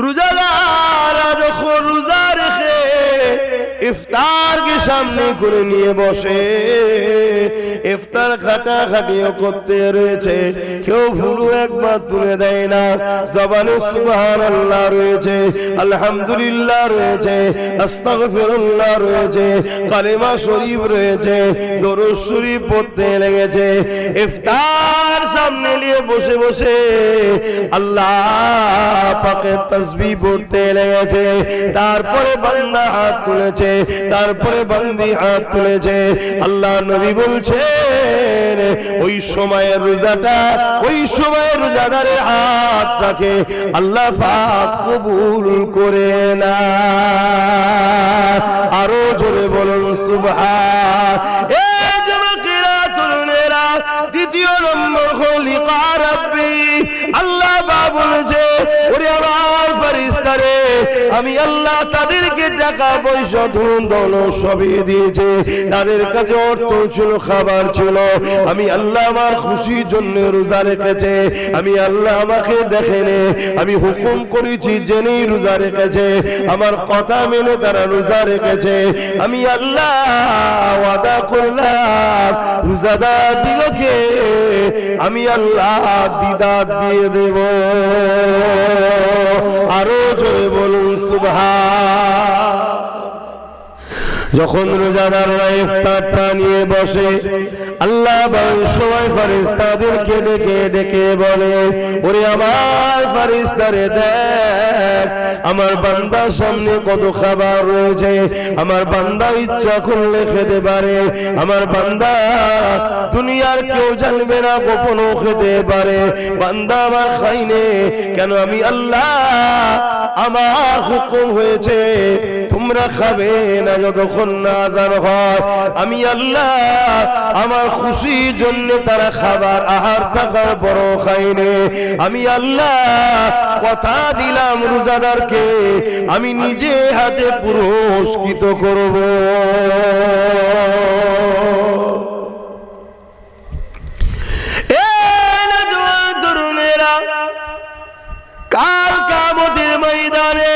রোজাদাররা যখন রোজা রেখে ইফতারকে সামনে করে নিয়ে বসে, ইফতার খাটাখাটিও করতে রয়েছে, কেউ ভুলু একবার তুলে দেয় না। জবানে সুবহানাল্লাহ রয়েছে, আলহামদুলিল্লাহ রয়েছে, আস্তাগফিরুল্লাহ রয়েছে, কালেমা শরীফ রয়েছে, দরুদ শরীফ পড়তে লেগেছে। ইফতার সামনে নিয়ে বসে বসে আল্লাহ পাকের তাসবিহ পড়তে লেগেছে। তারপরে বান্দা হাত তুলেছে, তারপরে বান্দি হাত তুলেছে। আল্লাহ নবী বলছেন ওই সময়ের রোজাটা, ওই সময়ের রোজাদারের হাতটাকে আল্লাহ পাক কবুল করে না। আরো জোরে বলুন সুবহান। এই যুবকেরা তরুণেরা, দ্বিতীয় নম্বর খলিকা রাব্বি, আল্লাহ পাক বলেছে ওরে আমার ফেরেশতারে আমি আল্লাহ তাদেরকে টাকা পয়সা ধন দৌলত সবই দিয়েছে, তাদের কাছে অর্থ ছিল, খাবার ছিল। আমি আল্লাহ আমার খুশির জন্য রোজা রেখেছে। আমি আল্লাহ আমাকে দেখেনে, আমি হুকুম করেছি জেনেই রোজা রেখেছে, আমার কথা মেনে তারা রোজা রেখেছে। আমি আল্লাহ ওয়াদা করলাম রোজাদার দিগকে আমি আল্লাহ দিদার দিয়ে দেব। আরো জোরে বলুন সুবহান। যখন রোজাদাররা ইফতারটা নিয়ে বসে, আল্লাহ সবাই ফেরেশতাদেরকে ডেকে ডেকে বলে ওরে আমার ফেরেশতারে দেখ আমার বান্দার সামনে কত খাবার রয়েছে, আমার বান্দা ইচ্ছা করলে খেতে পারে, আমার বান্দা দুনিয়ার কেউ জানবে না, গোপনও খেতে পারে। বান্দা আমার খাইনে কেন? আমি আল্লাহ আমার হুকুম হয়েছে তোমরা খাবে না যতক্ষণ না আযান হয়। আমি আল্লাহ আমার খুশির জন্য তারা খাবার আহার থাকার বড় খাইনে। আমি আল্লাহ কথা দিলাম রোজাদারকে আমি নিজে হাতে পুরস্কৃত করব। কাল কিয়ামতের ময়দানে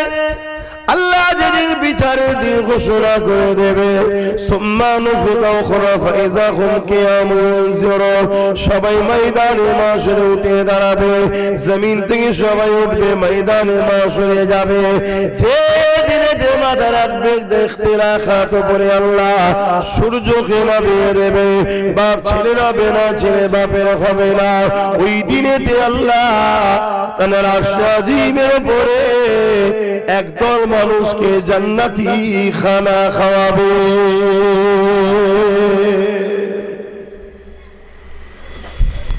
আল্লাহ যেদিন বিচারের দিন ঘোষণা করে দেবে, সবাই ময়দানে মাশরে উঠে দাঁড়াবে, জমিন থেকে সবাই উঠবে, ময়দানে মাশরে যাবে। যে দিনে যে মাথা রাখবে দেখতে রাখা তো পরে আল্লাহ সূর্যকে নামিয়ে দেবে, বাপ ছেলে হবে না, ছেলে বাপের হবে না। ওই দিনেতে আল্লাহ তার আরশে আজিমের উপরে একদল মানুষকে জান্নাতি খানা খাওয়াবে।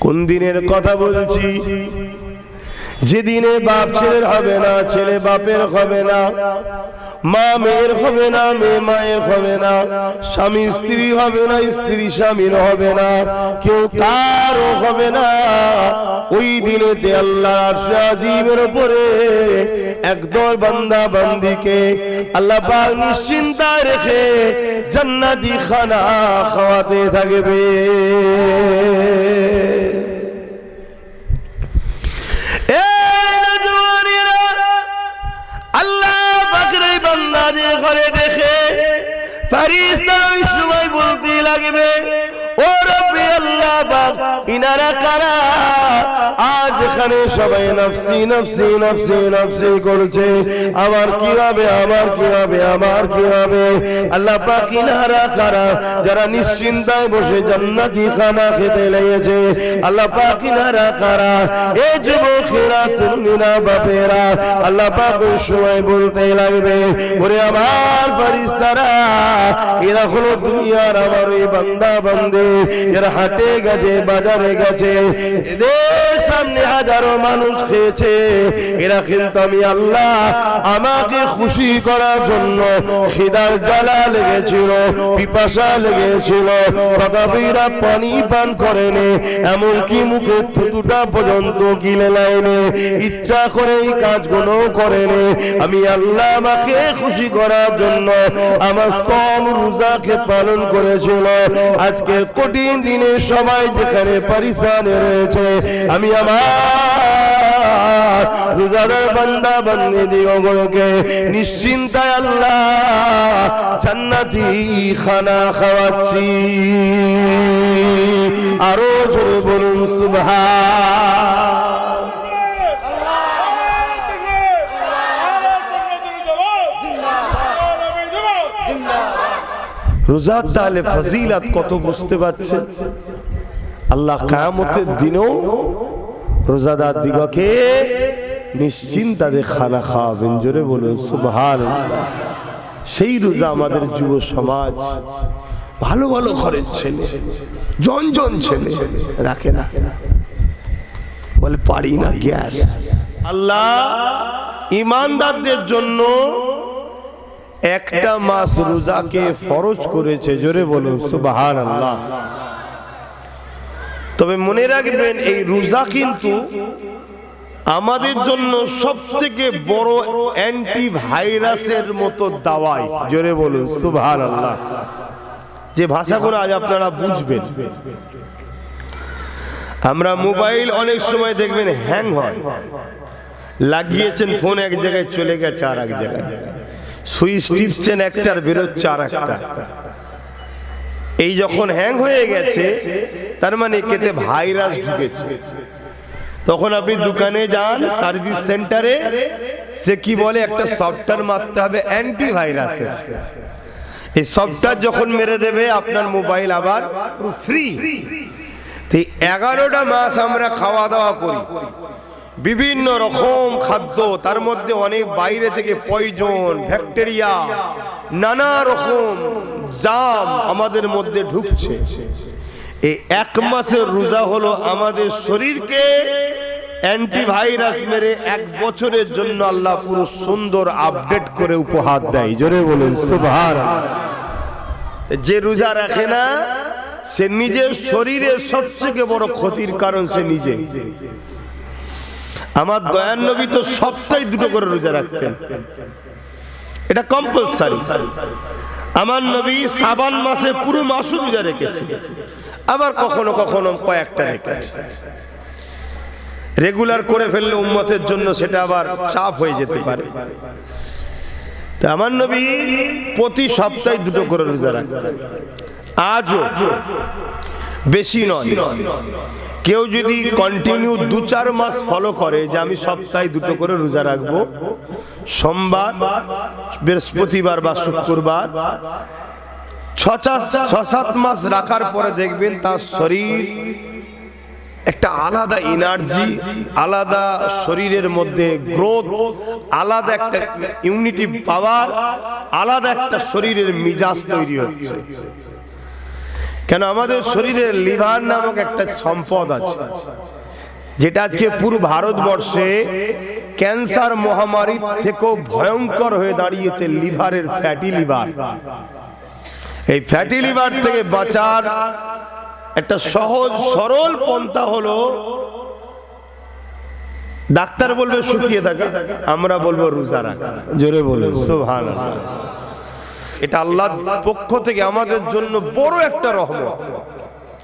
কোন দিনের কথা বলছি? যেদিনে বাপ ছেলের হবে না, ছেলে বাপের হবে না, মা মেয়ের হবে না, মেয়ে মায়ের হবে না, স্বামী স্ত্রী হবে না, স্ত্রী স্বামীর হবে না, কেউ কারও হবে না। ওই দিনেতে আল্লাহ আরশে আজিমের উপরে একদল বান্দা বান্দিকে আল্লাহ পাক নিশ্চিন্তায় রেখে জান্নাতি খানা খাওয়াতে থাকবে। আল্লাহ পাকের এই বান্দাদের ঘরে দেখে ফেরেশতা ওই সময় বলতে লাগবে ও রব্বি আল্লাহ পাক ইনারা কারা? আজ এখানে সবাই নফসি নফসি নফসি নফসি করছে, আমার কি হবে, আমার কি হবে, আমার কি হবে? আল্লাহ পাক ইনারা কারা? যারা নিশ্চিন্তায় বসে জান্নাতি খানা খেতে লেগেছে। আল্লাহ পাক ইনারা কারা? এই যুবকেরা, তরুণীরা, বাপেরা। আল্লাহ পাক ওই সময় বলতে লাগবে ওরে আমার ফেরেশতারা এরা হলো দুনিয়ার আমার ওই বান্দা বান্দে, এরা হাটে গেছে, বাজারে গেছে, এদের সামনে হাজারো মানুষ খেয়েছে। এরা কিন্তু আমি আল্লাহ আমাকে খুশি করার জন্য খিদার জ্বালা লেগেছিল, পিপাসা লেগেছিল, তথাপিরা পানি পান করেনি, এমনকি মুখের থুতুটা পর্যন্ত গিলে লাইনে, ইচ্ছা করে এই কাজগুলো করেনি। আমি আল্লাহ আমাকে খুশি করার জন্য আমার সব রোজাকে পালন করেছিল। আজকে কঠিন দিনে সবাই যেখানে পরিশান রয়েছে, আমি আমার রোজাদার বান্দা বান্দীদিগণকে নিশ্চিন্তায় আল্লাহ জান্নাতি খানা খাওয়াচ্ছি। আরো জোরে বলুন সুবহান। রোজার তাহলে ফজিলত কত বুঝতে পারছেন? আল্লাহ কিয়ামতের দিনেও রোজাদার দিগকে নিশ্চিন্তায় খানা খাওয়াবেন। জোরে বলুন সুবহানাল্লাহ। সেই রোজা আমাদের যুব সমাজ ভালো ভালো ঘরের ছেলে জন জন ছেলে রাখে না, বলে পারি না গ্যাস। আল্লাহ ঈমানদারদের জন্য একটা মাস রোজাকে ফরজ করেছে। জোরে বলুন সুবহানাল্লাহ। তবে মনে রাখবেন এই রোজা কিন্তু আমাদের জন্য সবথেকে বড় অ্যান্টিভাইরাসের মতো দাওয়াই। জোরে বলুন সুবহানাল্লাহ। যে ভাষাগুলো আজ আপনারা বুঝবেন, আমরা মোবাইল অনেক সময় দেখবেন হ্যাং হয়, লাগিয়েছেন ফোন এক জায়গায় চলে গেছে আর এক জায়গায়, সুইচ টিপছেন একটার বেরোচ্ছে আর একটা। এই যখন হ্যাং হয়ে গেছে তার মানে কেতে ভাইরাস ঢুকেছে। তখন আপনি দোকানে যান, সার্ভিস সেন্টারে, সে কি বলে একটা সফটওয়্যার মারতে হবে অ্যান্টিভাইরাসের। এই সফটওয়্যার যখন মেরে দেবে আপনার মোবাইল আবার পুরো ফ্রি। 11টা মাস আমরা খাওয়া দাওয়া করি, বিভিন্ন রকম খাদ্য, তার মধ্যে অনেক বাইরে থেকে পয়জন, ব্যাকটেরিয়া, নানা রকম জাম আমাদের মধ্যে ঢুকছে। এই এক মাসের রোজা হলো আমাদের শরীরকে অ্যান্টিভাইরাস মেরে 1 বছরের জন্য আল্লাহ পুরো সুন্দর আপডেট করে উপহার দেয়। জোরে বলুন সুবহানাল্লাহ। যে রোজা রাখে না সে নিজের শরীরের সবচেয়ে বড় ক্ষতির কারণ সে নিজে। আমার দয়ার নবী তো সপ্তাহে 2টো করে রোজা রাখতেন, এটা কম্পালসারি। আমার নবী শাবান মাসে পুরো মাস রোজা রেখেছে, আবার কখনো কখনো কয়েকটা রেখেছে। রেগুলার করে ফেললে উম্মতের জন্য সেটা আবার চাপ হয়ে যেতে পারে। তো আমার নবী প্রতি সপ্তাহে 2টো করে রোজা রাখতেন। আজও বেশি নয়, কেউ যদি কন্টিনিউ 2-4 মাস ফলো করে যে আমি সপ্তাহে 2টো করে রোজা রাখবো, সোমবার, বৃহস্পতিবার বা শুক্রবার, 6-7 মাস রাখার পরে দেখবেন তার শরীর একটা আলাদা এনার্জি, আলাদা শরীরের মধ্যে গ্রোথ, আলাদা একটা ইউনিটি পাওয়ার, আলাদা একটা শরীরের মিজাজ তৈরি হচ্ছে। কেন? আমাদের শরীরের লিভার নামক একটা সম্পদ আছে, যেটা আজকে পুরো ভারতবর্ষে ক্যান্সার মহামারী থেকেও ভয়ঙ্কর হয়ে দাঁড়িয়েছে। লিভারের ফ্যাটি লিভার। এই ফ্যাটি লিভার থেকে বাঁচার একটা সহজ সরল পন্থা হলো, ডাক্তার বলবে শুকিয়ে থাকা, আমরা বলবো রোজা রাখা। জোরে বলুন সুবহানাল্লাহ। এটা আল্লাহর পক্ষ থেকে আমাদের জন্য বড় একটা রহমত।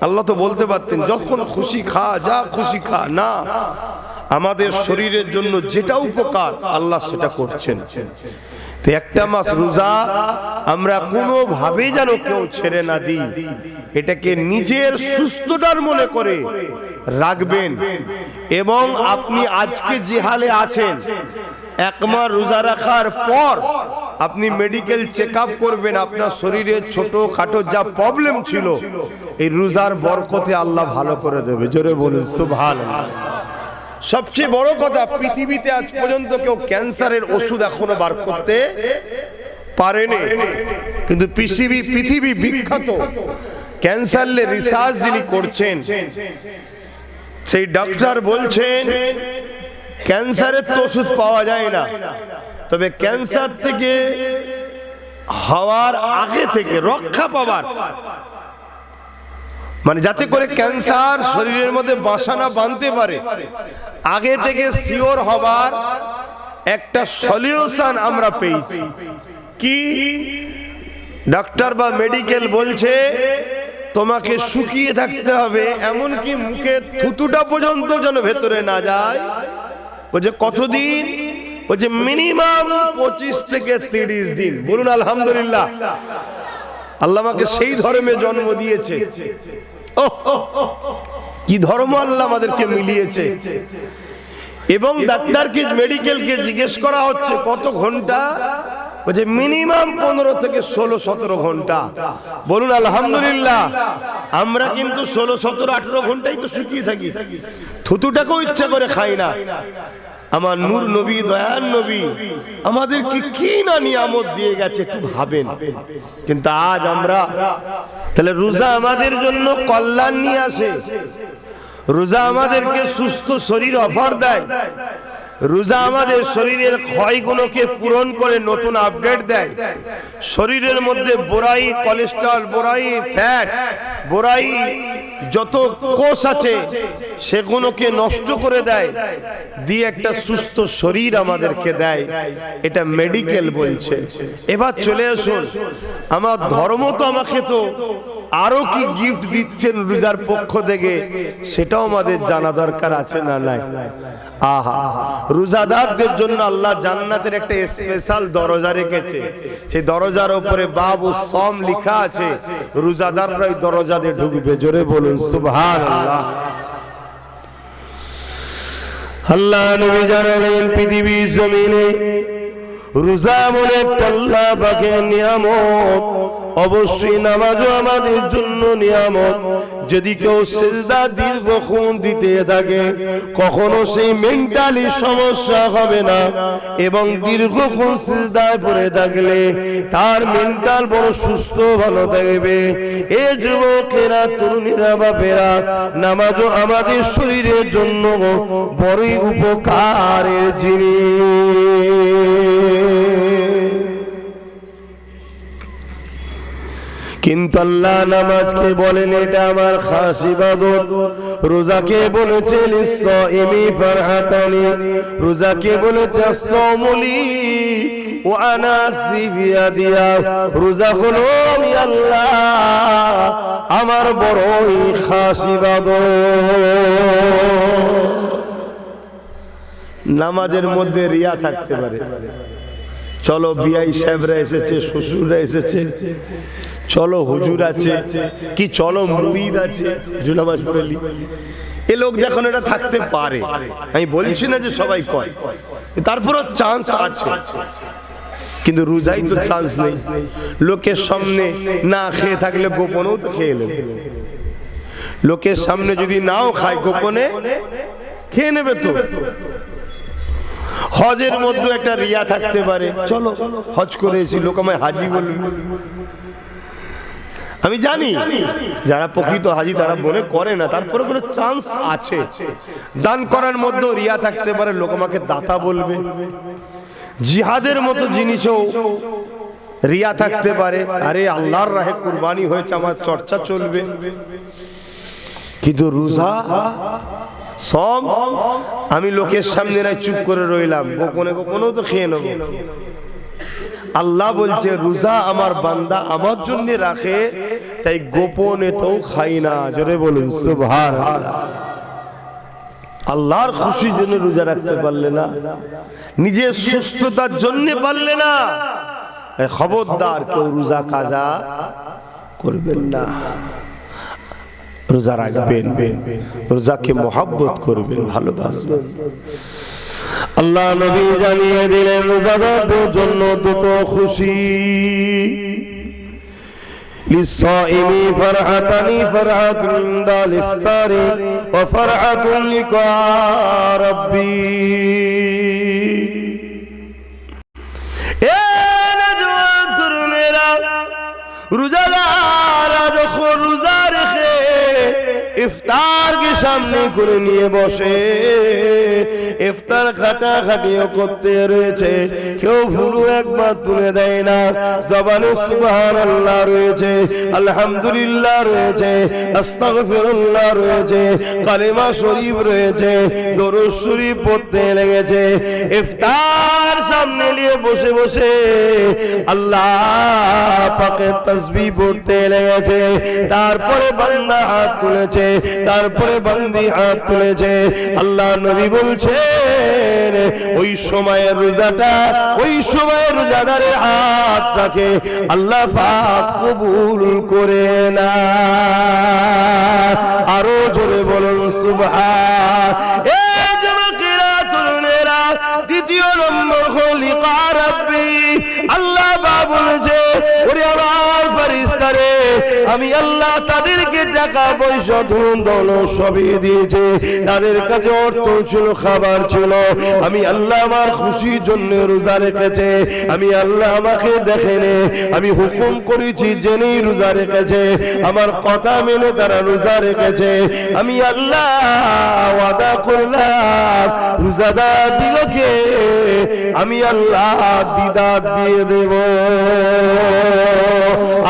আল্লাহ তো বলতে পারতেন যখন খুশি খা, যা খুশি খা, না, আমাদের শরীরের জন্য যেটা উপকার আল্লাহ সেটা করছেন। তো একটা মাস রোজা আমরা কোনোভাবেই যেন কেউ ছেড়ে না দিই, এটাকে নিজের সুস্থতার মনে করে রাখবেন। এবং আপনি আজকে যে হালে আছেন, 1 মাস রোজা রাখার পর আপনি মেডিকেল চেকআপ করবেন, আপনার শরীরে ছোট খাটো যা প্রবলেম ছিল এই রোজার বরকতে আল্লাহ ভালো করে দেবে। জোরে বলুন সুবহানাল্লাহ। সবচেয়ে বড় কথা, পৃথিবীতে আজ পর্যন্ত কেউ ক্যান্সারের ওষুধ এখনো বার করতে পারেনি, কিন্তু পৃথিবী বিখ্যাত ক্যান্সার রিসার্চ যিনি করছেন, সেই ডক্টর বলছেন ক্যান্সারের তো ওষুধ পাওয়া যায় না, তবে ক্যান্সার থেকে হওয়ার আগে থেকে রক্ষা পাবার, মানে যাতে করে ক্যান্সার শরীরের মধ্যে বাসা না বাঁধতে পারে, আগে থেকে সিওর হবার একটা সলিউশন আমরা পেয়েছি। কি? ডাক্তার বা মেডিকেল বলছে তোমাকে শুকিয়ে থাকতে হবে, এমনকি মুখে থুতুটা পর্যন্ত যেন ভেতরে না যায়, বলছে কতদিন? বলছে মিনিমাম 25 থেকে 30 দিন। বলুন আলহামদুলিল্লাহ। আল্লাহ আমাকে সেই ধর্মে জন্ম দিয়েছে। কি ধর্ম আল্লাহ আমাদেরকে মিলিয়েছে। এবং ডাক্তারকে, মেডিকেলকে জিজ্ঞেস করা হচ্ছে কত ঘন্টা? বলছে মিনিমাম 15 থেকে 16-17 ঘন্টা। বলুন আলহামদুলিল্লাহ। আমরা কিন্তু 16-17-18 ঘন্টাই তো শুকিয়ে থাকি, থুতুটাকেও ইচ্ছা করে খাই না। আমার নূর নবী, দয়ার নবী আমাদেরকে কি না নিয়ামত দিয়ে গেছে একটু ভাবেন। কিন্তু আজ আমরা, তাহলে রোজা আমাদের জন্য কল্যাণ নিয়ে আসে, রোজা আমাদেরকে সুস্থ শরীর অফার দেয়, রোজা আমাদের শরীরের ক্ষয়গুলোকে পূরণ করে নতুন আপডেট দেয়, শরীরের মধ্যে বোরাই, কোলেস্ট্রল, বোরাই, ফ্যাট, বোরাই যত কোষ আছে সেগুলোকে নষ্ট করে দেয়, দিয়ে একটা সুস্থ শরীর আমাদেরকে দেয়। এটা মেডিকেল বলছে। এবার চলে আসুন, আমার ধর্ম তো আমাকে তো আরো কি গিফট দিচ্ছেন রোজার পক্ষ থেকে, সেটাও আমাদের জানা দরকার আছে না নাই? আহা, রোজাদারদের জন্য আল্লাহ জান্নাতের একটা স্পেশাল দরজা রেখেছে। সেই দরজার উপরে বাবু সম লেখা আছে। রোজাদাররা ওই দরজা দিয়ে ঢুকবে। জোরে বলুন সুবহানাল্লাহ। আল্লাহ নবী জানালেন পৃথিবীর জমিনে রোজা বলে একটা আল্লাহ পাকের নিয়ামত। অবশ্যই নামাজও আমাদের জন্য নিয়ামত। যদি কেউ সিজদা দীর্ঘক্ষণ দিতে থাকে কখনো সেই মেন্টালি সমস্যা হবে না, এবং দীর্ঘক্ষণ সিজদায় পড়ে থাকলে তার মেন্টাল বড় সুস্থ ভালো থাকবে। এ যুবকেরা, তরুণীরা, বাপেরা, নামাজও আমাদের শরীরের জন্য বড়ই উপকারের জিনিস। কিন্তু আল্লাহ নামাজকে বলেন এটা আমার খাস ইবাদত, রোজাকে বলেছে লিস-সাইমি ফারহাতানি, রোজাকে বলেছে আস-সাওমুলি ওয়া আনা সিবিয়াদিয়া। রোজা হলো আমি আল্লাহ আমার বড়ই খাস ইবাদত। নামাজের মধ্যে রিয়া থাকতে পারে। চলো বিআই সাহেবরা এসেছে, শ্বশুররা এসেছে, চলো হুজুর আছে, কি চলো মুরিদ আছে, নামাজ পড়ে লি। এ লোক যখন এটা থাকতে পারে, আমি বলছি না যে সবাই কয়, তারপরও চান্স আছে। কিন্তু রোজাই তো চান্স নেই। লোকের সামনে না খেয়ে থাকলে গোপনেও তো খেয়ে নেবে। লোকের সামনে যদি নাও খায় গোপনে খেয়ে নেবে তো। হজের মধ্যে একটা রিয়া থাকতে পারে। চলো হজ করে এসি, লোক আমায় হাজি বলবে। আমি জানি যারা প্রকৃত হাজি তারা মনে করে না, তারপরে কোনো চান্স আছে। দান করার মধ্যেও রিয়া থাকতে পারে, লোক আমাকে দাতা বলবে। জিহাদের মতো জিনিসও রিয়া থাকতে পারে, আরে আল্লাহর রাহে কুরবানি হয়েছে, আমার চর্চা চলবে। কিন্তু রোজা সব আমি লোকের সামনে চুপ করে রইলাম, গোপনে গোপনেও তো খেয়ে নেব। আল্লাহ বলছে রোজা আমার বান্দা আমার জন্য রাখে, তাই গোপনে তো খাই না। জোরে বলুন সুবহানাল্লাহ। আল্লাহর খুশির জন্য রোজা রাখতে পারলে না, নিজের সুস্থতার জন্য পারলে না, খবরদার কেউ রোজা কাজা করবেন না। রোজা রাখবেন, রোজাকে মহব্বত করবেন, ভালোবাসবেন। আল্লাহ নবী জানিয়ে দিলেন রোজাদারদের জন্য দুটো খুশি। লিস-সাইমি ফারহাতানি, ফারহাতুন ইনদাল ইফতারি ওয়া ফারহাতুন লিকা রাব্বি। এ নওজওয়ান তরুণেরা, রোজাদাররা যখন রোজা রেখে ইফতার কে সামনে করে নিয়ে বসে, ইফতার খাটাখাটিও করতে রয়েছে, কেউ ভুলু একবার তুলে দেয় না। জবানে সুবহানাল্লাহ রয়েছে, আলহামদুলিল্লাহ রয়েছে, আস্তাগফিরুল্লাহ রয়েছে, কালিমা শরীফ রয়েছে, দরুদ শরীফ পড়তে লেগেছে। ইফতার সামনে নিয়ে বসে বসে আল্লাহ পাকের তাসবিহ পড়তে লেগেছে। তারপরে বান্দা হাত তুলেছে, তারপরে বান্দি হাত তুলেছে। আল্লাহ নবী বলছে ওই সময়ের রোজাটা, ওই সময়ের রোজাদারের হাতটাকে আল্লাহ পাক কবুল করে না। আরো জোরে বলুন সুবহান। এই যুবকেরা, তরুণেরা, দ্বিতীয় নম্বর খলিকা রাব্বি, আল্লাহ পাক বলেছে, ওরে আমার ফেরেশতারে, আমি আল্লাহ তাদেরকে টাকা পয়সা ধন দৌলত সবই দিয়েছে, তাদের কাছে অর্থ ছিল, খাবার ছিল, আমি আল্লাহ আমার খুশির জন্য রোজা রেখেছে। আমি আল্লাহ আমাকে দেখেনে, আমি হুকুম করেছি জেনেই রোজা রেখেছে, আমার কথা মেনে তারা রোজা রেখেছে। আমি আল্লাহ ওয়াদা করলাম রোজাদার দিগকে আমি আল্লাহ দিদার দিয়ে দেব।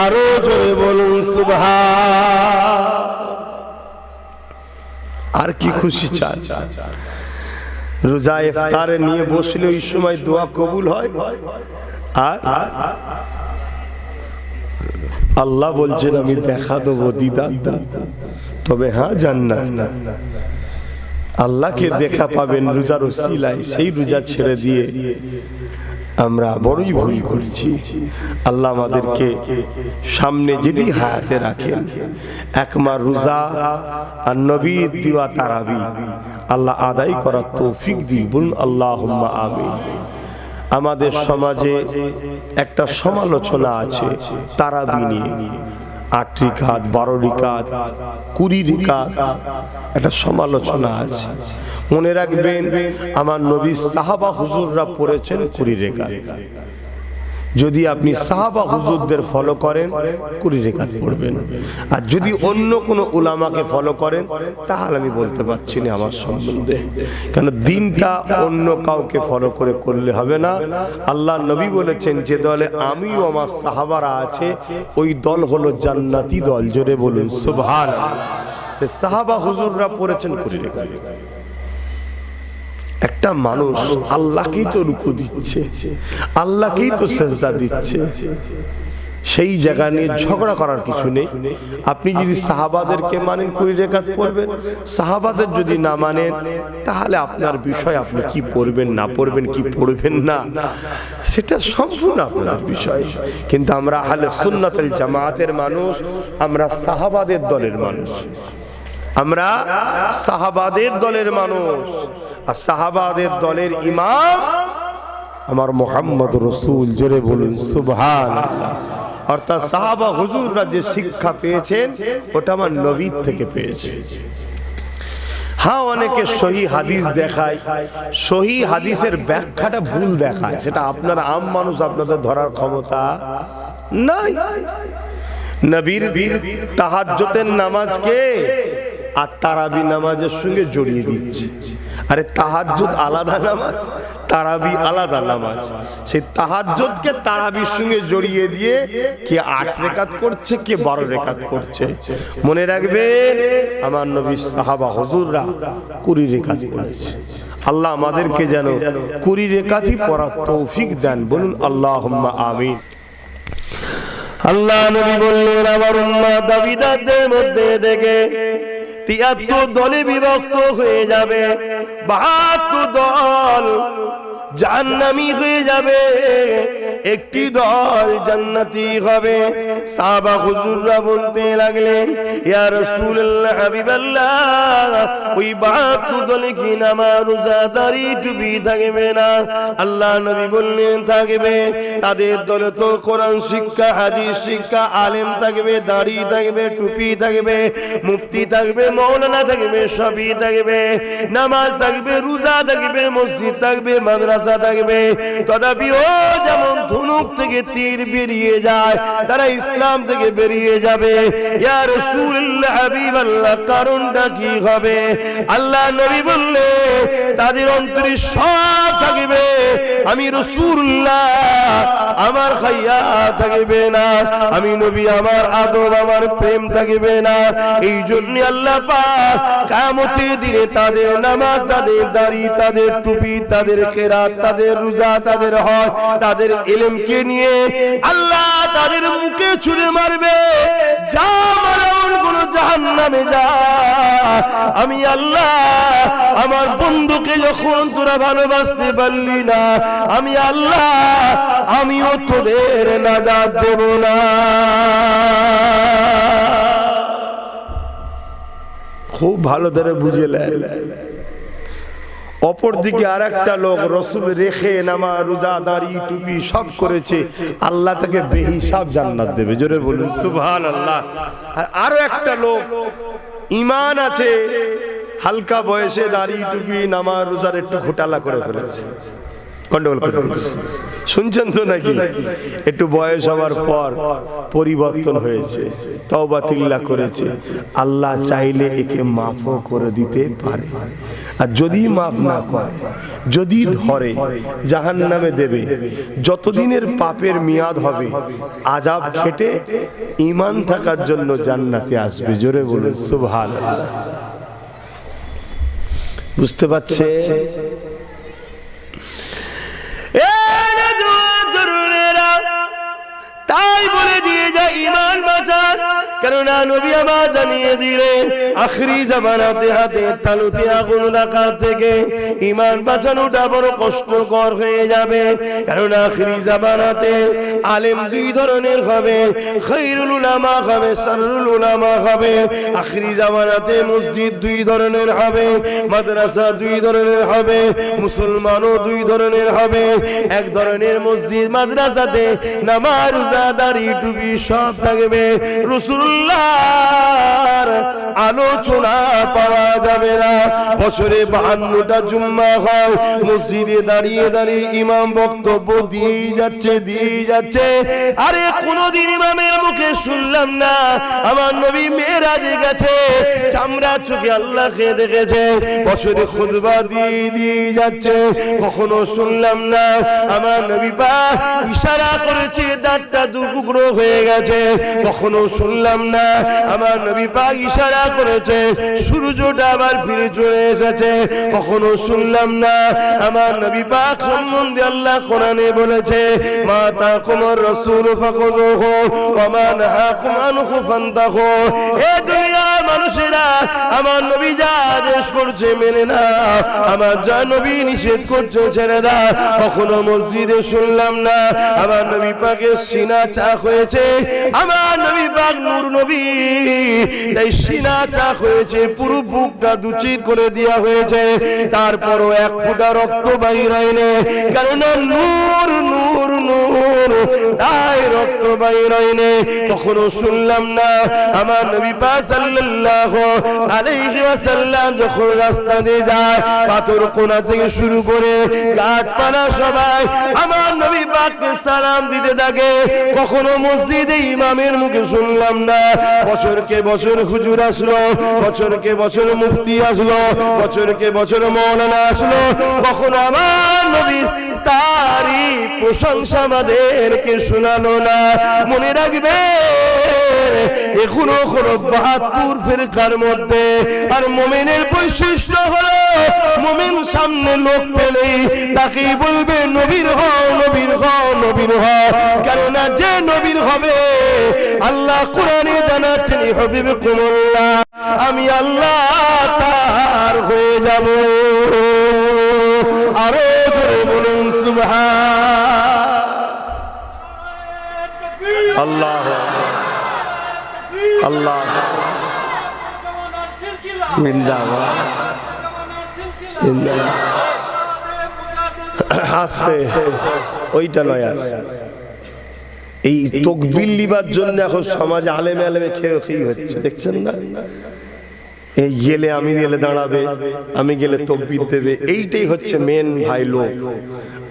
আরো জোরে বলুন সুবহান। আর কি খুশি চান? রোজা ইফতারে নিয়ে বসলে ওই সময় দোয়া কবুল হয়। আর আল্লাহ বলছেন আমি দেখা দেবো, দিদার দেব। তবে হ্যাঁ, জান্নাত না, আল্লাহকে দেখা পাবেন রোজার ওসিলায়। সেই রোজা ছেড়ে দিয়ে আমরা বড়ই ভুল করছি। আল্লাহ আমাদেরকে সামনে যদি হায়াতে রাখেন, একমার রোজা আর নবীর দিওয়া তারাবি আল্লাহ আদায় করার তৌফিক দিন। বলুন আল্লাহুম্মা আমিন। আমাদের সমাজে একটা সমালোচনা আছে তারাবি নিয়ে। 8 রিকাত, 12 রিকাত, 20 রিকাত, একটা সমালোচনা আছে। মনে রাখবেন, আমার নবীর সাহাবা হুজুররা পড়েছেন 20 রিকাত। যদি আপনি সাহাবা হুজুরদের ফলো করেন 20 রিকাত পড়বেন। আর যদি অন্য কোনো উলামাকে ফলো করেন তাহলে আমি বলতে পারছি না আমার সম্বন্ধে, কারণ দিনটা অন্য কাউকে ফলো করে করলে হবে না। আল্লাহ নবী বলেছেন, যে দলে আমিও আমার সাহাবারা আছে ওই দল হলো জান্নাতি দল। জোরে বলুন সুবহানাল্লাহ। সাহাবা হুজুররা পড়েছেন 20 রিকাত। একটা মানুষ আল্লাহকেই তো রুকু দিচ্ছে, আল্লাহকেই তো সেজদা দিচ্ছে, সেই জায়গা নিয়ে ঝগড়া করার কিছু নেই। আপনি যদি সাহাবাদেরকে মানেন 20 রিকাত পড়বেন, সাহাবাদের যদি না মানেন তাহলে আপনার বিষয়, আপনি কি পড়বেন না পড়বেন, কি পড়বেন না, সেটা সম্পূর্ণ আপনার বিষয়। কিন্তু আমরা আহলে সুন্নাত ওয়াল জামাতের মানুষ, আমরা সাহাবাদের দলের মানুষ, আমরা সাহাবাদের দলের মানুষ। আর সাহাবাদের দলের ইমাম আমার মুহাম্মদ রাসূল। জোরে বলুন সুবহানাল্লাহ। অর্থাৎ সাহাবা হুজুররা যে শিক্ষা পেয়েছেন ওটা আমার নবী থেকে পেয়েছে। হ্যাঁ, অনেকে সহি হাদিস দেখায়, সহি হাদিসের ব্যাখ্যাটা ভুল দেখায়, সেটা আপনার আম মানুষ আপনাদের ধরার ক্ষমতা নাই। নবীর তাহাজ্জুদের নামাজকে আর তারাবি নামাজের সঙ্গে জড়িয়ে দিচ্ছে। আরে তাহাজ্জুদ আলাদা নামাজ, তারাবি আলাদা নামাজ। সেই তাহাজ্জুদকে তারাবির সঙ্গে জড়িয়ে দিয়ে কে 8 রিকাত করছে, কে 12 রিকাত করছে। মনে রাখবেন, আমার নবীর সাহাবা হুজুররা 20 রিকাত করেছে। আল্লাহ আমাদেরকে যেন 20 রিকাতই পড়ার তৌফিক দেন। বলুন আল্লাহুম্মা আমিন। আল্লাহ নবী বললেন, আমার উম্মত দাবিদারদের মধ্যে থেকে 73 দলে বিভক্ত হয়ে যাবে, 72 দল জাহান্নামী হয়ে যাবে, একটি দল জান্নাতি হবে। সাহাবা হুজুররা বলতে লাগলেন, ইয়া রাসূলুল্লাহ, হাবিবাল্লাহ, ওই 72 দলে কি নামাজ, রোজা, দাড়ি, টুপি থাকবে না? আল্লাহ নবী বললেন, থাকবে। তাদের দলে তো কোরআন শিক্ষা, হাদিস শিক্ষা, আলেম থাকবে, দাড়ি থাকবে, টুপি থাকবে, মুফতি থাকবে, মাওলানা থাকবে, সবই থাকবে। নামাজ থাকবে, রোজা থাকবে, মসজিদ থাকবে, মাদ্রাসা থাকবে। তথাপিও যেমন ধনুক থেকে তীর বেরিয়ে যায়, তারা ইসলাম থেকে বেরিয়ে যাবে। ইয়া রাসূলুল্লাহ, হাবিবাল্লাহ, কারণটা কি হবে? আল্লাহ নবী বললে, তাদের অন্তরে সব থাকবে, আমি রাসূলুল্লাহ আমার খাইয়া থাকবে না, আমি নবী আমার আদব, আমার প্রেম থাকবে না। এই জন্য আল্লাহ পাক কিয়ামতের দিনে তাদের নামাজ, তাদের দাড়ি, তাদের টুপি, তাদের কেরাত, তাদের রোজা, তাদের হজ, তাদের ইলমকে নিয়ে আল্লাহ তাদের মুখে ছুঁড়ে মারবে, যা মারাউন কোন জাহান্নামে যা। আমি আল্লাহ আমার বন্ধুকে যখন তোরা ভালোবাসতে পারলি না, আমি আল্লাহ আমিও তোদের নাজাত দেব না। খুব ভালো করে বুঝলেন। অপরদিকে আরেকটা লোক রাসূল রেখে নামাজ রোজা দাড়ি টুপি সব করেছে, আল্লাহ তাকে বেহিসাব জান্নাত দেবে। জোরে বলুন সুবহানাল্লাহ। আর আরো একটা লোক ঈমান আছে, হালকা বয়সে দাড়ি টুপি নামাজ রোজার একটু ঘোটালা করে ফেলেছে, গন্ডগোল করে ফেলেছে। শুনছেন তো নাকি? একটু বয়স হওয়ার পর পরিবর্তন হয়েছে, তওবা তিল্লা করেছে, আল্লাহ চাইলে একে মাফও করে দিতে পারে। আর যদি মাফ না করে, যদি ধরে, জাহান্নামে দেবে। যতদিনের পাপের মেয়াদ হবে আযাব খেটে ঈমান থাকার জন্য জান্নাতে আসবে। জোরে বলুন সুবহানাল্লাহ। বুঝতে পারছে? তাই বলে দিয়ে যায় ঈমান বাঁচান, কেননা নবী আমার জানিয়ে দিলেন আখরি জামানাতে হাতে তালুতে আগুন রাখা থেকে ঈমান বাঁচানোটা বড় কষ্টকর হয়ে যাবে। কেননা আখরি জামানাতে আলেম দুই ধরনের হবে, খায়রুল উলামা হবে, শাররুল উলামা হবে। আখরি জামানাতে মসজিদ দুই ধরনের হবে, মাদ্রাসা দুই ধরনের হবে, মুসলমানও দুই ধরনের হবে। এক ধরনের মসজিদ মাদ্রাসাতে নামাজ রোজা দাড়ি টুপি সব থাকবে, রাসূলুল্লাহর আলোচনা পাওয়া যাবে না। বছরে 52টা জুম্মা হয়, মসজিদে দাঁড়িয়ে দাঁড়িয়ে ইমাম বক্তব্য দিয়ে যাচ্ছে। আরে কোনদিন ইমামের মুখে শুনলাম না আমার নবী মেরাজে গেছে, চামড়া চোখে আল্লাহকে দেখেছে, বছরে খুতবা দিয়ে যাচ্ছে। কখনো শুনলাম না আমার নবী পাক ইশারা করেছে দাঁতটা দুটুকরো হয়ে গেছে। কখনো শুনলাম না আমার নবী পাক ইশারা করেছে সূর্যটা আবার ফিরে চলে এসেছে। কখনো শুনলাম না আমার নবী পাক সম্বন্ধে আল্লাহ কোরআনে বলেছে মা তাকুমুর রাসূল ফাকুযুহু ওয়া মা নাহাকুম আনহু ফান্তাহু। এ দুনিয়ার মানুষেরা আমার নবী যা আদেশ করছে মেনে না, আমার যা নবী নিষেধ করছে ছেড়ে দাও। কখনো মসজিদে শুনলাম না আমার নবী পাকের সিনা চাক হয়েছে, আমার নবী পাক নূর নবী, তাই সিনা চাক হয়েছে, পুরো বুকটা দুচির করে দেওয়া হয়েছে, তারপরও এক ফোঁটা রক্ত বাইর হয়নি। কারণ নূর নূর নূর, তাই রক্ত বাইর হয়নি। কখনো শুনলাম না আমার নবী পাক সাল্লাল্লাহু আলাইহি ওয়াসাল্লাম যখন রাস্তা দিয়ে যায়, পাথর কোণা থেকে শুরু করে গাছপালা সবাই আমার নবী পাককে সালাম দিতে থাকে। কখনো মসজিদে ইমামের মুখে শুনলাম না বছরকে বছর হুজুর আসলো, বছরকে বছর মুফতি আসলো, বছরকে বছর মাওলানা আসলো। কখনো আমার নবীর তারিফ প্রশংসা আমাদেরকে শোনালো না। মনে রাখবে এখনো 72 ফিরকার মধ্যে, আর মুমিনের বৈশিষ্ট্য হলো মুমিন সামনে লোক পেলেই তাকেই বলবে নবীর হও, নবীর হও, নবীর হও। কেননা যে নবীর হবে আল্লাহ কোরআনে জানাচ্ছেন হাবিবকুমুল্লাহ, আমি আল্লাহ তার হয়ে যাব। আরো জোরে বলুন সুবহান আল্লাহ আল্লাহ। আস্তে ওইটা নয়, আর এই তাকবীর লিবার জন্য এখন সমাজে আলেমে আলেমে খেয়ে হচ্ছে, দেখছেন না? এই গেলে আমি গেলে দাঁড়াবে, আমি গেলে তাকবীর দেবে, এইটাই হচ্ছে মেন ভাই লোক।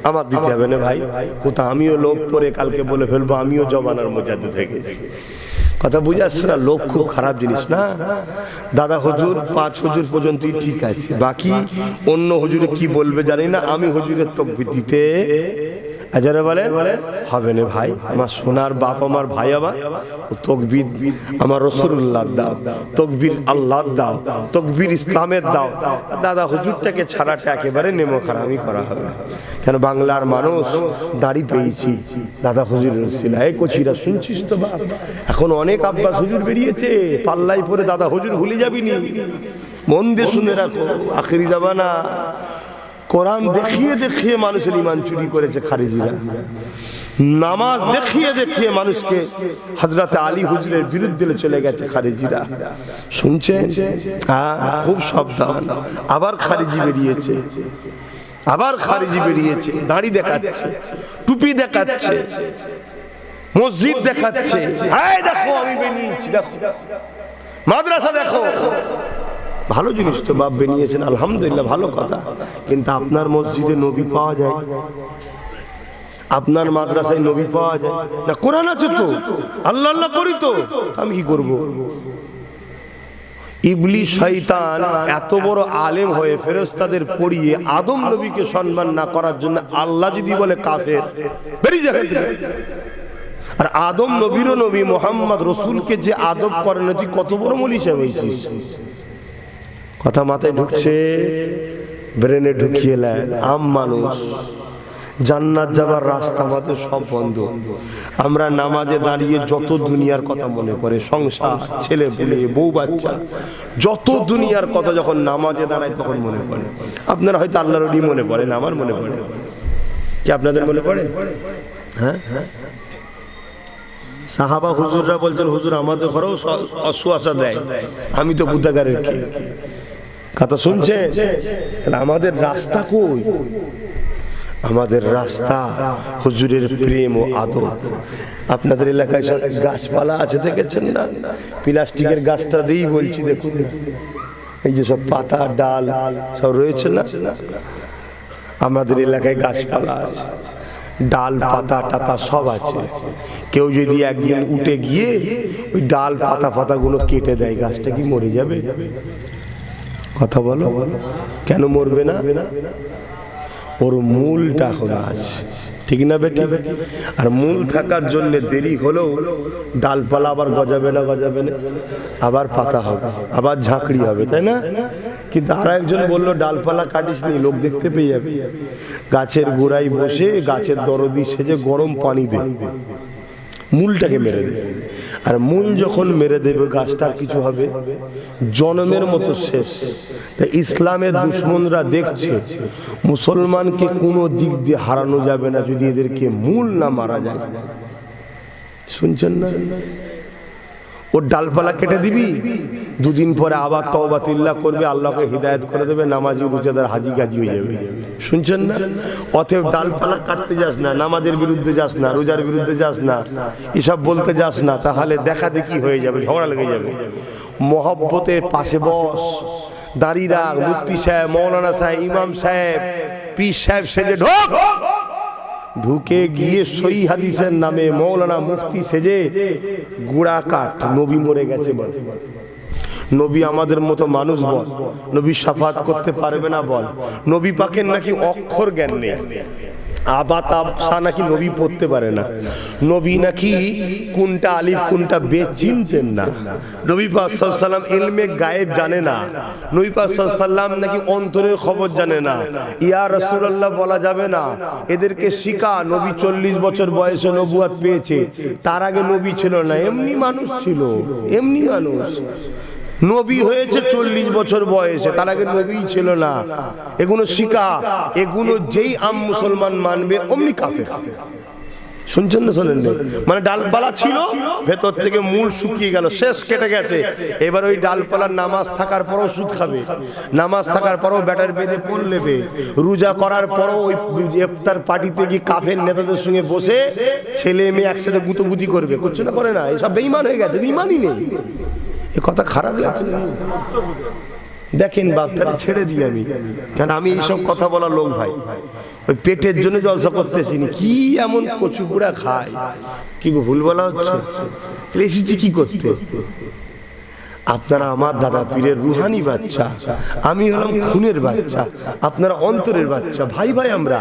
আমার দিতে হবে না ভাই, কোথা আমিও লোক পরে কালকে বলে ফেলবো আমিও জমানার মুজাদ্দিদ হয়ে গেছি। কথা বুঝে আসছে না? লোক খুব খারাপ জিনিস না। দাদা হুজুর 5 হুজুর পর্যন্তই ঠিক আছে, বাকি অন্য হুজুরে কি বলবে জানি না, আমি হুজুরের তাকবীর দিতে আজরে বলেন হবে না ভাই, আমার সোনার বাপ, আমার ভাই, আমার তকবীর আমার রাসূলুল্লাহ দাও, তকবীর আল্লাহ দাও, তকবীর ইসলামের দাও। দাদা হুজুরটাকে ছাড়াটা একেবারে নেমখারামি করা হবে। কেন বাংলার মানুষ দাড়ি পেয়েছি দাদা হুজুরের উসিলা। এই কচিরা শুনছিস তো বাপ, এখন অনেক আব্বাস হুজুর বেরিয়েছে, পাল্লাই পরে দাদা হুজুর ভুলে যাবিনি। মন দিয়ে শুনে রাখো, আখেরি জামানা কোরআন দেখিয়ে দেখিয়ে মানুষের ঈমান চুরি করেছে খারিজিরা। নামাজ দেখিয়ে দেখিয়ে মানুষকে হযরত আলী হুজুরের বিরুদ্ধে চলে গেছে খারিজিরা। শুনছেন? খুব সাবধান। আবার খারিজি বেরিয়েছে, আবার খারিজি বেরিয়েছে, দাড়ি দেখাচ্ছে, টুপি দেখাচ্ছে, মসজিদ দেখাচ্ছে। এই দেখো আমি বেরিয়েছি, দেখো মাদ্রাসা দেখো। ভালো জিনিস তো বাপ বেরিয়েছেন, আলহামদুলিল্লাহ, ভালো কথা। কিন্তু আপনার মসজিদে নবী পাওয়া যায়? আপনার মাদ্রাসায় নবী পাওয়া যায় না? কোরআন আছে তো, আল্লাহ আল্লাহ করি তো, আমি কি করব? ইবলিস শয়তান এত বড় আলেম হয়ে ফেরেশতাদের পড়িয়ে আদম নবীকে সম্মান না করার জন্য আল্লাহ যদি বলে কাফের, বেরিয়ে যাবে। আর আদম নবীরও নবী, মুহাম্মদ রাসূলকে যে আদব করে না, তুই কত বড় মলিশা হয়েছিস। কথা মাথায় ঢুকছে? ব্রেনে ঢুকিয়ে নেন। আম মানুষ, জান্নাত যাবার রাস্তা আমাদের সব বন্ধ। আমরা নামাজে দাঁড়িয়ে যত দুনিয়ার কথা মনে করে, সংসার, ছেলে পেলে, বউ বাচ্চা, যত দুনিয়ার কথা যখন নামাজে দাঁড়ায় তখন মনে পড়ে। আপনারা হয়তো আল্লাহর ওলি মনে পড়ে না, আমার মনে পড়ে। কি আপনাদের মনে পড়ে? হ্যাঁ, সাহাবা হুজুররা বলছেন, হুজুর আমাদের ঘরেও অসুয়াশা দেয়, আমি তো গুদাগারের কে। কথা শুনছেন? তাহলে আমাদের রাস্তা কই? আমাদের রাস্তা হুজুরের প্রেম ও আদব। আপনাদের এলাকায় সব গাছপালা আছে দেখেছেন না? প্লাস্টিকের গাছটা দিয়েই বলছি, দেখুন এই যে সব পাতা ডাল সব রয়েছে না, আমাদের এলাকায় গাছপালা আছে, ডাল পাতা টাতা সব আছে। কেউ যদি একদিন উঠে গিয়ে ওই ডাল পাতা পাতাগুলো কেটে দেয়, গাছটা কি মরে যাবে? কথা বলো, কেন মরবে না? ওর মূলটা এখন আছে, ঠিক না বেটি? আর মূল থাকার জন্য দেরি হলেও ডালপালা আবার গজাবে না, গজাবে না, আবার পাতা হবে, আবার ঝাঁকড়ি হবে, তাই না? কিন্তু আর একজন বললো ডালপালা কাটিস নি, লোক দেখতে পেয়ে যাবে। গাছের গোড়ায় বসে গাছের দরদি সেজে গরম পানি দে, মূলটাকে মেরে দেবে। আর মূল যখন মেরে দেবে গাছটার কিছু হবে, জন্মের মতো শেষ। তাই ইসলামের দুশ্মনরা দেখছে মুসলমানকে কোনো দিক দিয়ে হারানো যাবে না যদি এদেরকে মূল না মারা যায়। শুনছেন না? ওর ডালপালা কেটে দিবি, দুদিন পরে আবার তওবাতুল্লাহ করবে, আল্লাহকে হিদায়াত করে দেবে, নামাজি রোজাদার হাজি গাজি হয়ে যাবে। শুনছেন না? অতএব ডালপালা কাটতে যাস না, নামাজের বিরুদ্ধে যাস না, রোজার বিরুদ্ধে যাস না, এসব বলতে যাস না, তাহলে দেখা দেখি হয়ে যাবে, ঝগড়া লেগে যাবে। মহব্বতের পাশে বস, দাঁড়িয়ে রাখ, মুফতি সাহেব, মৌলানা সাহেব, ইমাম সাহেব, পীর সাহেব সেজে ঢোক। ঢুকে গিয়ে সহি হাদিসের নামে মৌলানা মুফতি সেজে গুড়া কাট, নবী মরে গেছে বল, নবী আমাদের মতো মানুষ বল, নবী শাফাত করতে পারবে না বল, নবী পাকের নাকি অক্ষর জ্ঞান নেই, আবাত আবসা নাকি নবী পড়তে পারে না, নবী নাকি কোনটা আলিফ কোনটা বে চিনতেন না, নবী পাক সাল্লাল্লাহু আলাইহি ওয়াসাল্লাম ইলমে গায়েব জানে না, নবী পাক সাল্লাল্লাহু আলাইহি ওয়াসাল্লাম নাকি অন্তরের খবর জানে না, ইয়া রাসূলুল্লাহ বলা যাবে না। এদেরকে শিখা, নবী 40 বছর বয়সে নবুয়ত পেয়েছে, তার আগে নবী ছিল না, এমনি মানুষ ছিল, এমনি মানুষ। নবী হয়েছে 40 বছর বয়সে, তার আগে নবী ছিল না। এগুলো শিখা, এগুলো যেই আম মুসলমান মানবে অমনি কাফের। শুনছেন না? শোনেন না? মানে ডালপালা ছিল, ভেতর থেকে মূল শুকিয়ে গেল, শেষ, কেটে গেছে। এবার ওই ডালপালার নামাজ থাকার পরও সুদ খাবে, নামাজ থাকার পরও ব্যাটার বেঁধে পণ নেবে, রোজা করার পরও ওই ইফতার পার্টিতে গিয়ে কাফের নেতাদের সঙ্গে বসে ছেলে মেয়ে একসাথে গুতোগুতি করবে। করছে না? করে না? এসব বেঈমান হয়ে গেছে, ইমানই নেই। এ কথা খারাপ লাগছে না? দেখেন বাপটাকে ছেড়ে দিই আমি, কারণ আমি এইসব কথা বলা লোক ভাই, ওই পেটের জন্য জলসা করতেছি না। কি এমন কচু পুরা খায়, কি ভুল বলা হচ্ছে? এসেছি কি করতে? আপনারা আমার দাদা পীরের রুহানি বাচ্চা, আমি হলাম খুনের বাচ্চা, আপনারা অন্তরের বাচ্চা। ভাই ভাই আমরা,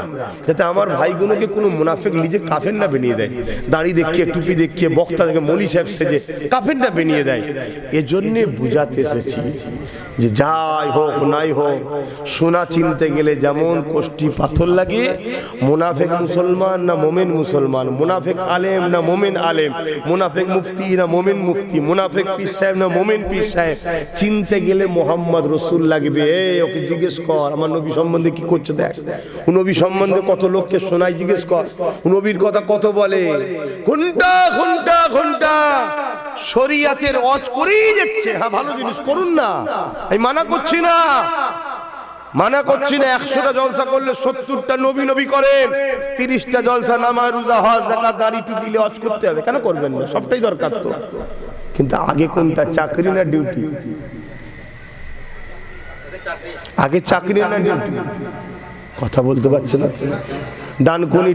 যাতে আমার ভাইগুলোকে কোনো মুনাফিক নিজে কাফের না বানিয়ে দেয়, দাড়ি দেখিয়ে টুপি দেখিয়ে বক্তা থেকে মৌলী সাহেব সেজে কাফের না বানিয়ে দেয়। এজন্যে বুঝাতে এসেছি যে যাই হোক নাই হোক, সোনা চিনতে গেলে যেমন কোষ্টি পাথর লাগে, মুনাফিক মুসলমান না মোমেন মুসলমান, মুনাফিক আলেম না মোমেন আলেম, মুনাফিক মুফতি না মোমেন মুফতি, মুনাফিক পীর সাহেব না মোমেন পীর সাহেব, চিনতে গেলে মোহাম্মদ রসুল লাগবে। ওকে জিজ্ঞেস কর আমার নবী সম্বন্ধে কি করছে, দেখ নবী সম্বন্ধে কত লোককে শোনায়, জিজ্ঞেস কর নবীর কথা কত বলে, ঘন্টা ঘন্টা ঘন্টা শরীয়তের ওয়াজ করেই যাচ্ছে। হ্যাঁ ভালো জিনিস করুন না, আমি মানা করছি না, মানা করছি না। 100টা জলসা করলে 70টা নবী নবী করেন, 30টা জলসা নামাজ রোজা হজ যাকাত দাড়ি টুপি নিয়ে ওয়াজ করতে হবে, কেন করবেন না? সবটাই দরকার তো। কিন্তু আগে কোনটা, চাকরি না ডিউটি? আগে চাকরি না ডিউটি? কথা বলতে পারছে না। ডানকুনি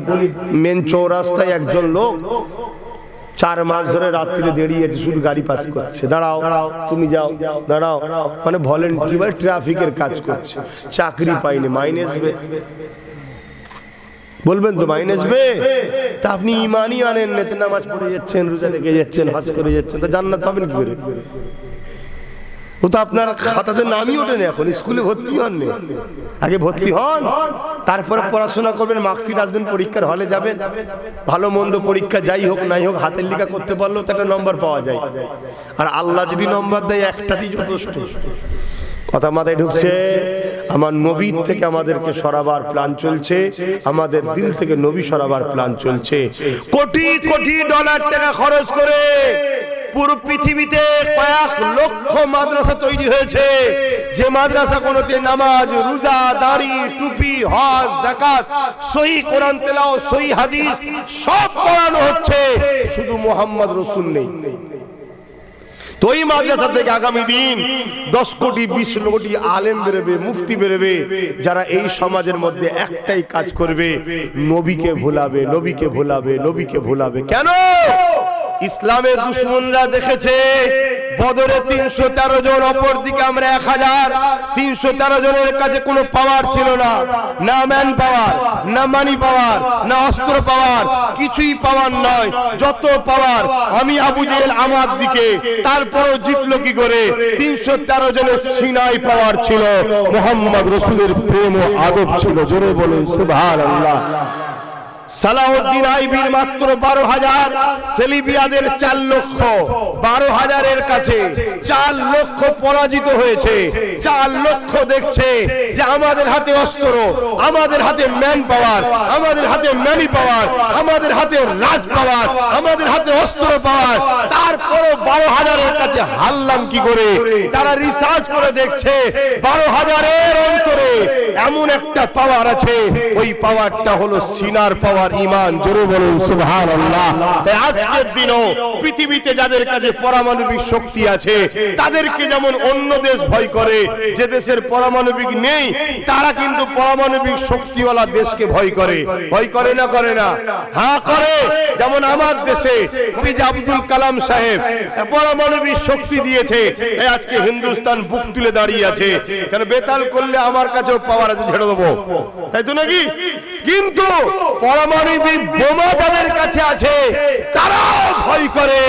মেন চৌরাস্তায় একজন লোক 4 মাস ধরে রাত্রিরে দাঁড়িয়ে শুধু গাড়ি পাস করছে, দাঁড়াও তুমি যাও, দাঁড়াও, মানে ভলেন্টিয়ার ট্রাফিকের কাজ করছে, চাকরি পাইনি, মাইনে আসবে। বলবেন তো মাইনে আসবে? তা আপনি ইমানই আনেন, নেতে নামাজ পড়ে যাচ্ছেন, রোজা রেখে যাচ্ছেন, হজ করে যাচ্ছেন, তা জান্নাত পাবেন কি করে? ও তো আপনার খাতাতে নামই ওঠেনি, এখন স্কুলে ভর্তি হননি। আগে ভর্তি হন, তারপরে পড়াশোনা করবেন, মার্কশিট আসবেন, পরীক্ষার হলে যাবেন, ভালো মন্দ পরীক্ষা যাই হোক নাই হোক হাতের লেখা করতে পারলেও তো একটা নম্বর পাওয়া যায়। আর আল্লাহ যদি নম্বর দেয় একটাতেই যথেষ্ট। কথা মাথায় ঢুকছে? আমার নবীর থেকে আমাদেরকে সরাবার প্ল্যান চলছে, আমাদের দিল থেকে নবী সরাবার প্ল্যান চলছে। কোটি কোটি ডলার টাকা খরচ করে পুরো পৃথিবীতে কয়েক লক্ষ মাদ্রাসা তৈরি হয়েছে, যে মাদ্রাসা কোনোতে নামাজ রোজা দাড়ি টুপি হজ যাকাত সহি কোরআন তেলাওয়াত সহি হাদিস সব পড়ানো হচ্ছে, শুধু মুহাম্মদ রাসূল নেই। তো এই মাদ্রাসা থেকে আগামী দিন 10 কোটি 20 কোটি আলেম বেরোবে, মুফতি বেরোবে, যারা এই সমাজের মধ্যে একটাই কাজ করবে, নবীকে ভুলাবে, নবীকে ভুলাবে, নবীকে ভুলাবে। কেন? ইসলামের দুশমনরা দেখেছে বদরে 313 জন, অপর দিকে আমরা 1000। 313 জনের কাছে কোনো পাওয়ার ছিল না, না ম্যান পাওয়ার, না মানি পাওয়ার, না অস্ত্র পাওয়ার, কিছুই পাওয়ার নয়। যত পাওয়ার আমি আবু জেহেল আমার দিকে, তারপরও জিতলো কি করে? 313 জনের সিনাই পাওয়ার ছিল, মুহাম্মদ রাসূলের প্রেম ও আদব ছিল। জোরে বলুন সুবহানাল্লাহ। সালাউদ্দিন আইবির মাত্র 12,000, সেলিবিয়াদের 4 লক্ষ, 12,000-এর কাছে 4 লক্ষ পরাজিত হয়েছে। 4 লক্ষ দেখছে যে আমাদের হাতে অস্ত্র, আমাদের হাতে ম্যান পাওয়ার, আমাদের হাতে ম্যানি পাওয়ার, আমাদের হাতে রাজ পাওয়ার, আমাদের হাতে অস্ত্র পাওয়ার, তারপরও 12,000-এর কাছে হারলাম কি করে? তারা রিসার্চ করে দেখছে 12,000-এর অন্তরে এমন একটা পাওয়ার আছে, ওই পাওয়ারটা হলো সিনার পাওয়ার, ঈমান। জোরে বলুন সুবহানাল্লাহ। আজকের দিনও পৃথিবীতে যাদের কাছে পারমাণবিক শক্তি আছে, তাদেরকে যেমন অন্য দেশ ভয় করে, যে দেশের পারমাণবিক নেই তারা কিন্তু পারমাণবিক শক্তিওয়ালা দেশকে ভয় করে। ভয় করে না? করে না? হ্যাঁ করে। যেমন আমার দেশে পিজে আব্দুল কালাম সাহেব পারমাণবিক শক্তি দিয়েছে, আজকে হিন্দুস্তান বুক তুলে দাঁড়িয়ে আছে। কেন? বেতাল করলে আমার কাছেও পাওয়ার আছে, ঝেড়ে দেবো, তাই তো নাকি? কিন্তু পারমাণবিক বোমা যাদের কাছে আছে তারাও ভয় করে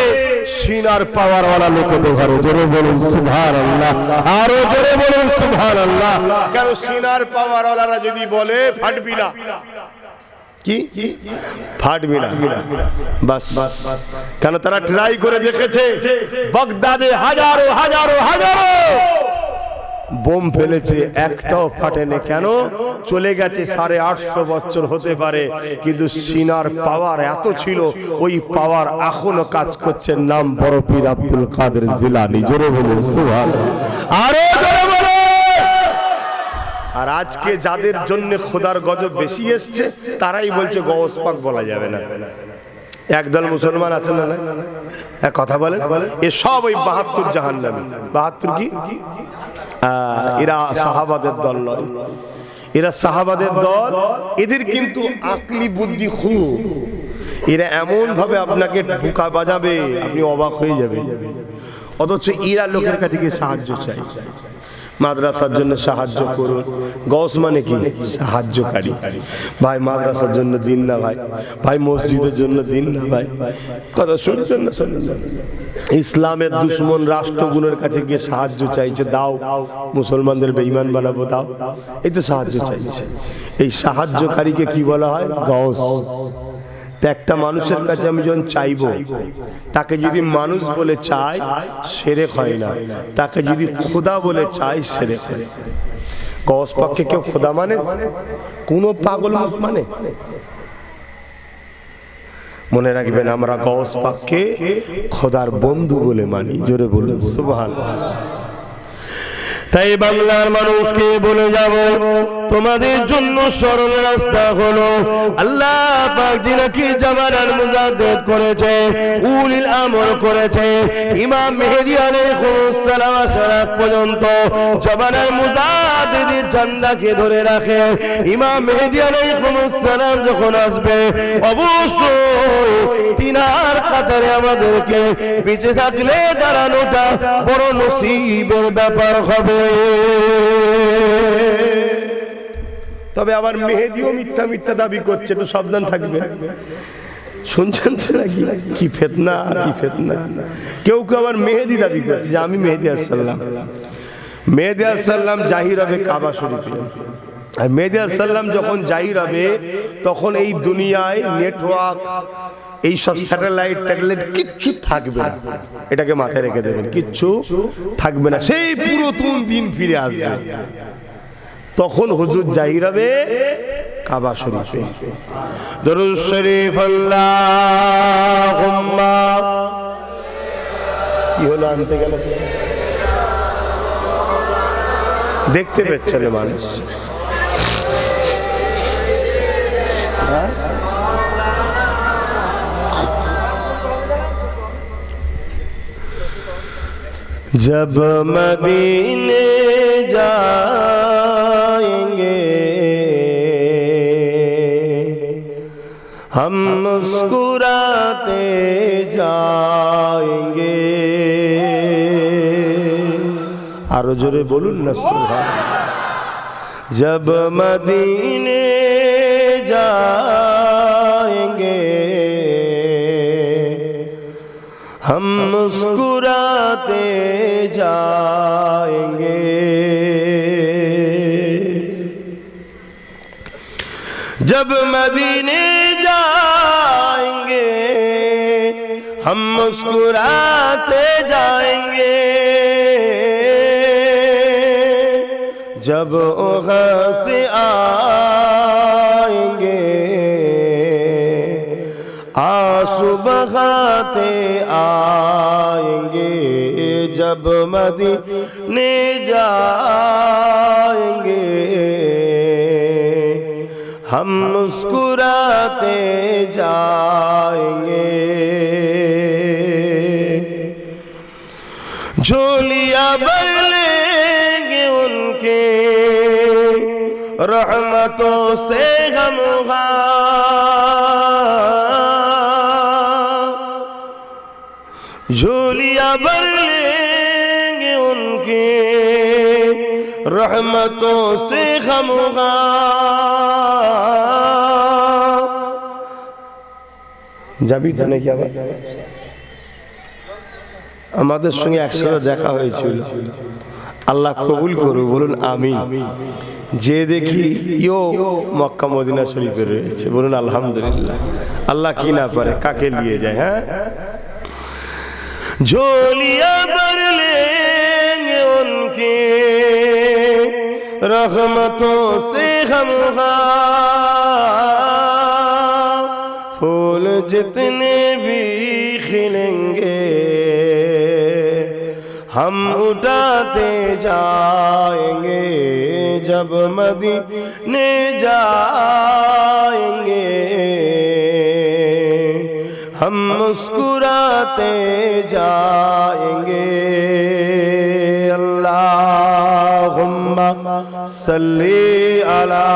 সিনার পাওয়ার ওয়ালা লোকদের ঘরে। জোরে বলুন সুবহানাল্লাহ, আরো জোরে বলুন সুবহানাল্লাহ। কেন? সিনার পাওয়ার ওয়ালারা যদি বলে ফাটবি না, কি ফাটবি না, বাস। কেন? তারা ট্রাই করে দেখেছে, বাগদাদে হাজারো হাজারো হাজারো বোম ফেলেছে, একটাও ফাটেনি। কেন? চলে গেছে 850 বছর হতে পারে, কিন্তু সিনার পাওয়ার এত ছিল, ওই পাওয়ার এখনো কাজ করছে। নাম বড় পীর আব্দুল কাদের জিলানী। জোরে বলুন সুবহানাল্লাহ, আরো জোরে বলুন। আর আজকে যাদের জন্য খোদার গজব বেশি এসছে, তারাই বলছে গৌস পাক বলা যাবে না। একদল মুসলমান আছেন না, এক কথা বলেন, এ সব ওই 72 জাহান্নামী। 72 কি? এরা সাহাবাদের দল নয়, এরা সাহাবাদের দল। এদের কিন্তু আকলি বুদ্ধি খুব, এরা এমন ভাবে আপনাকে ঢুকা বাজাবে, আপনি অবাক হয়ে যাবেন। অথচ এরা লোকের কাছে গিয়ে সাহায্য চাই। মাদ্রাসার জন্য সাহায্য করুন। গৌস মানে কি? সাহায্যকারী। ভাই মাদ্রাসার জন্য দিন না ভাই, ভাই মসজিদের জন্য দিন না ভাই, কথা শুনছেন না? শুনছেন? ইসলামের দুশ্মন রাষ্ট্রগুলোর কাছে গিয়ে সাহায্য চাইছে, দাও মুসলমানদের বেঈমান বানাবো, দাও, এই তো সাহায্য চাইছে। এই সাহায্যকারীকে কি বলা হয়? গৌস। একটা মানুষের কাছে আমি যখন চাইবো, তাকে যদি মানুষ বলে চাই শিরক হয় না, তাকে যদি খোদা বলে চাই শিরক হয়। গৌস পাককে কেউ খোদা মানে? কোন পাগল মানে? মনে রাখবেন, আমরা গৌস পাককে খোদার বন্ধু বলে মানি। জোরে বলুন সুবহানাল্লাহ। তাই বাংলার মানুষকে বলে যাব, তোমাদের জন্য সরল রাস্তা হলো আল্লাহ পাক যিনাকে জামানার মুজাদ্দিদ করেছে, উলিল আমর করেছে, ইমাম মেহেদী আলাইহিস সালাম আসার আগ পর্যন্ত জামানার মুজাদ্দিদের ঝান্ডাকে ধরে রাখে। ইমাম মেহেদী আলাইহিস সালাম যখন আসবে, অবশ্যই তিনার কাতারে আমাদেরকে বেঁচে থাকলে দাঁড়ানোটা বড় নসিবের ব্যাপার হবে। তবে আবার মেহেদিও মিথ্যা মিথ্যা দাবি করছে, একটু সাবধান থাকবে। শুনছেন তো নাকি? কি ফিতনা, কি ফিতনা। কেউ কেউ আবার মেহেদি দাবি করছে যে আমি মেহেদী আলাইহিস সালাম। মেহেদী আলাইহিস সালাম জাহির হবে কাবা শরীফে। আর মেহেদী আলাইহিস সালাম যখন জাহির হবে, তখন এই দুনিয়ায় নেটওয়ার্ক, এই সব স্যাটেলাইট ট্যাটেলাইট কিচ্ছু থাকবে না। এটাকে মাথায় রেখে দেবেন, কিচ্ছু থাকবে না। সেই পুরাতন দিন ফিরে আসবে। তখন হুজুর জাহির হবে কাবা শরীফে। দরুদ শরীফ আল্লাহুম্মা। কি হলো? আনতে গেল, দেখতে পেচ্ছেন মানুষ। जब मदीने जाएंगे हम मुस्कुराते जाएंगे। आरो जोरे बोलून ना सुभान। जब मदीने जाएंगे हम मुस्कुराते जाएंगे। जब मदीने जाएंगे हम मुस्कुराते जाएंगे। जब वहाँ से आएंगे आंसू बहाते आएंगे। जब मदीने जाएंगे हम मुस्कुराते जाएंगे। झोलियां भर लेंगे उनके रहमतों से हम झोलियां भर लेंगे उनके रहमतों से हम যাবি তো নাকি? আবার আমাদের সঙ্গে একসাথে দেখা হয়েছিল। আল্লাহ কবুল করুক, বলুন আমিন। যে দেখি ইও মক্কা মদিনা শরীফে রয়েছে, বলুন আলহামদুলিল্লাহ। আল্লাহ কি না পারে, কাকে নিয়ে যায়। হ্যাঁ, झोलियां भर लेंगे उनके रहमतों से हम फूल जितने भी खिलेंगे हम उठाते जाएंगे। जब मदीने जाएंगे हम मुस्कुराते जाएंगे। अल्लाहुम्मा सल्ली अला